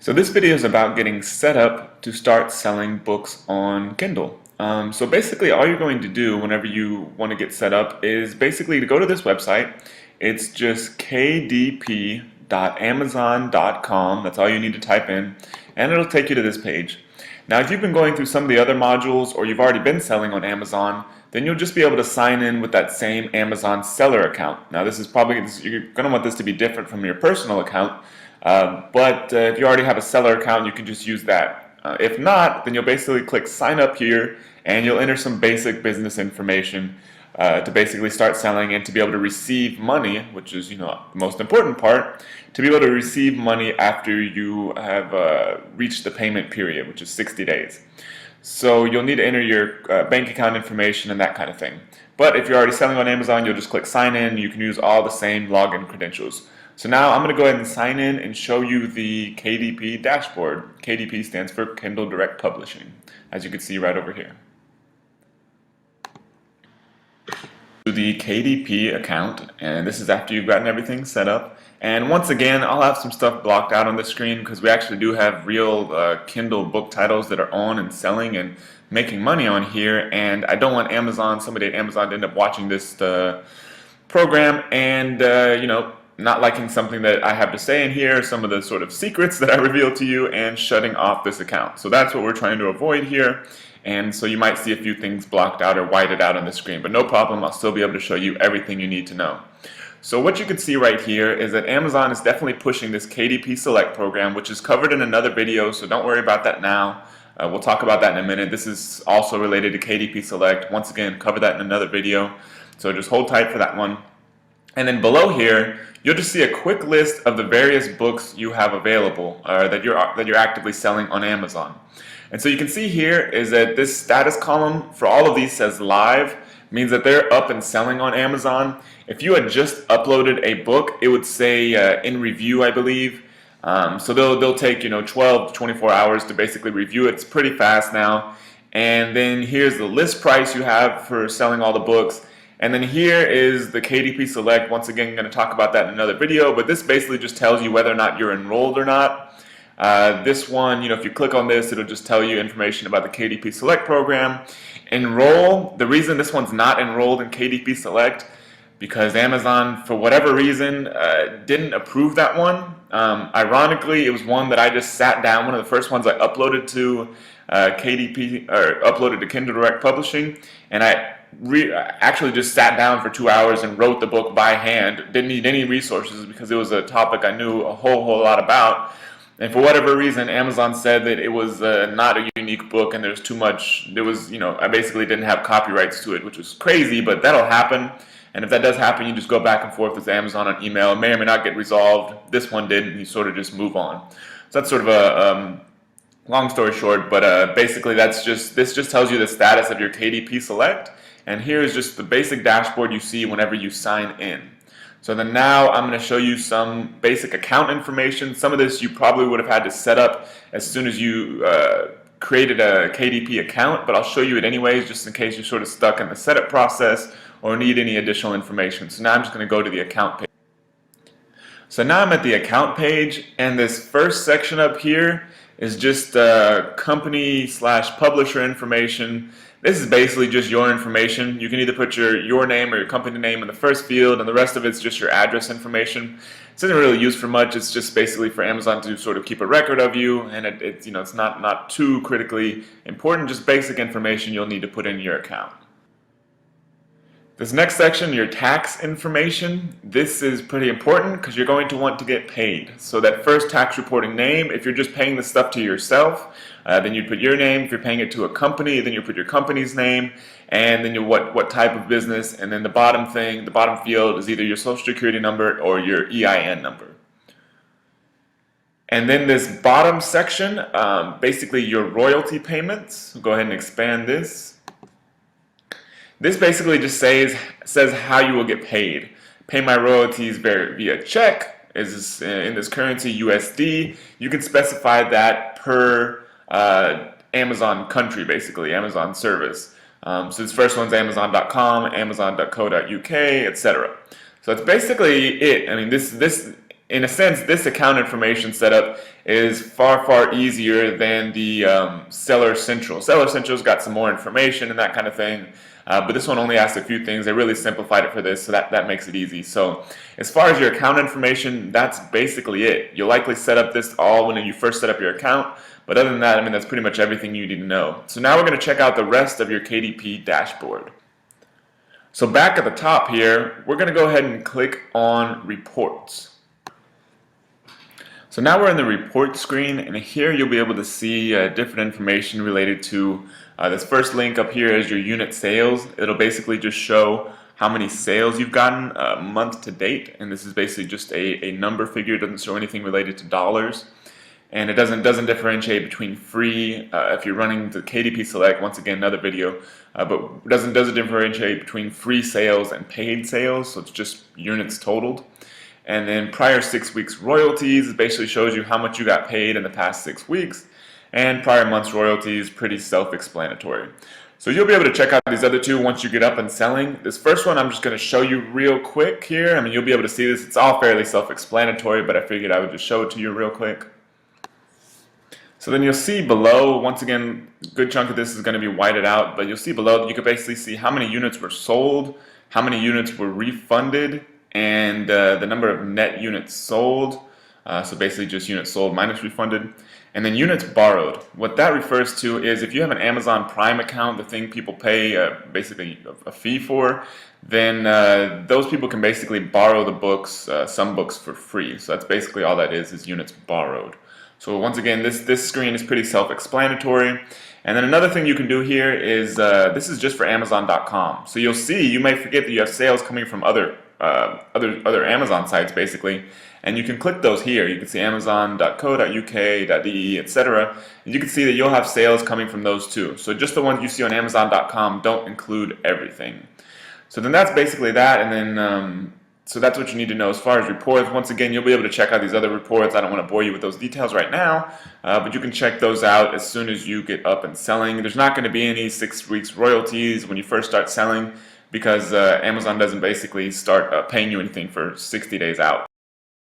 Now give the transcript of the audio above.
So this video is about getting set up to start selling books on Kindle. So basically all you're going to do whenever you want to get set up is basically to go to this website. It's just kdp.amazon.com. That's all you need to type in, and it'll take you to this page. Now if you've been going through some of the other modules or you've already been selling on Amazon, then you'll just be able to sign in with that same Amazon seller account. Now you're going to want this to be different from your personal account. But if you already have a seller account, you can just use that. If not, then you'll basically click sign up here and you'll enter some basic business information to basically start selling and to be able to receive money, which is the most important part, to be able to receive money after you have reached the payment period, which is 60 days. So you'll need to enter your bank account information and that kind of thing. But if you're already selling on Amazon, you'll just click sign in. You can use all the same login credentials. So now I'm going to go ahead and sign in and show you the KDP dashboard. KDP stands for Kindle Direct Publishing, as you can see right over here. To the KDP account, and this is after you've gotten everything set up. And once again, I'll have some stuff blocked out on the screen because we actually do have real Kindle book titles that are on and selling and making money on here, and I don't want somebody at Amazon to end up watching this program and not liking something that I have to say in here, some of the sort of secrets that I reveal to you, and shutting off this account. So that's what we're trying to avoid here. And so you might see a few things blocked out or whited out on the screen, but no problem, I'll still be able to show you everything you need to know. So what you can see right here is that Amazon is definitely pushing this KDP Select program, which is covered in another video, so don't worry about that now. We'll talk about that in a minute. This is also related to KDP Select. Once again, cover that in another video, so just hold tight for that one. And then below here, you'll just see a quick list of the various books you have available that you're actively selling on Amazon. And so you can see here is that this status column for all of these says live, means that they're up and selling on Amazon. If you had just uploaded a book, it would say in review, I believe. So they'll take 12 to 24 hours to basically review it. It's pretty fast now. And then here's the list price you have for selling all the books. And then here is the KDP Select. Once again, I'm going to talk about that in another video, but this basically just tells you whether or not you're enrolled or not. This one, if you click on this, it'll just tell you information about the KDP Select program. Enroll, the reason this one's not enrolled in KDP Select, because Amazon, for whatever reason, didn't approve that one. Ironically, it was one that I just sat down, one of the first ones I uploaded to uploaded to Kindle Direct Publishing, and I actually just sat down for 2 hours and wrote the book by hand. Didn't need any resources because it was a topic I knew a whole lot about. And for whatever reason, Amazon said that it was not a unique book and there's too much, I basically didn't have copyrights to it, which was crazy, but that'll happen. And if that does happen, you just go back and forth with Amazon on email. It may or may not get resolved. This one did, and you sort of just move on. So that's sort of a long story short, but basically this just tells you the status of your KDP Select. And here's just the basic dashboard you see whenever you sign in. So then now I'm going to show you some basic account information. Some of this you probably would have had to set up as soon as you created a KDP account, but I'll show you it anyways just in case you're sort of stuck in the setup process or need any additional information. So now I'm just going to go to the account page. So now I'm at the account page, and this first section up here is just company/publisher information. This is basically just your information. You can either put your name or your company name in the first field, and the rest of it's just your address information. This isn't really used for much. It's just basically for Amazon to sort of keep a record of you, and it's not too critically important. Just basic information you'll need to put in your account. This next section, your tax information, this is pretty important because you're going to want to get paid. So that first tax reporting name, if you're just paying this stuff to yourself, then you put your name. If you're paying it to a company, then you put your company's name, and then what type of business, and then the bottom field is either your social security number or your EIN number. And then this bottom section, basically your royalty payments. We'll go ahead and expand this. This basically just says how you will get paid. Pay my royalties via check, is in this currency USD. You can specify that per Amazon country, basically, Amazon service. So this first one's Amazon.com, Amazon.co.uk, etc. So that's basically it. I mean, this in a sense, this account information setup is far easier than the Seller Central. Seller Central's got some more information and that kind of thing, but this one only asks a few things. They really simplified it for this, so that makes it easy. So as far as your account information, that's basically it. You'll likely set up this all when you first set up your account, but other than that, I mean, that's pretty much everything you need to know. So now we're going to check out the rest of your KDP dashboard. So back at the top here, we're going to go ahead and click on Reports. So now we're in the report screen, and here you'll be able to see different information related to this first link up here is your unit sales. It'll basically just show how many sales you've gotten month to date, and this is basically just a number figure. It doesn't show anything related to dollars, and it doesn't differentiate between free if you're running the KDP Select. Once again, another video, but doesn't differentiate between free sales and paid sales. So it's just units totaled. And then prior 6 weeks royalties basically shows you how much you got paid in the past 6 weeks, and prior months royalties, pretty self-explanatory. So you'll be able to check out these other two once you get up and selling. This first one I'm just going to show you real quick here. I mean, you'll be able to see this. It's all fairly self-explanatory, but I figured I would just show it to you real quick. So then you'll see below, once again, a good chunk of this is going to be whited out, but you'll see below that you can basically see how many units were sold, how many units were refunded, and the number of net units sold, so basically just units sold minus refunded, and then units borrowed. What that refers to is if you have an Amazon Prime account, the thing people pay basically a fee for, then those people can basically borrow the books, some books for free. So that's basically all that is units borrowed. So once again, this screen is pretty self-explanatory. And then another thing you can do here is this is just for Amazon.com. So you'll see, you may forget that you have sales coming from other Amazon sites basically, and you can click those here. You can see Amazon.co.uk, .de, etc. And you can see that you'll have sales coming from those too. So just the ones you see on Amazon.com don't include everything. So then that's basically that, and then so that's what you need to know as far as reports. Once again, you'll be able to check out these other reports. I don't want to bore you with those details right now, but you can check those out as soon as you get up and selling. There's not going to be any 6 weeks royalties when you first start selling, because Amazon doesn't basically start paying you anything for 60 days out.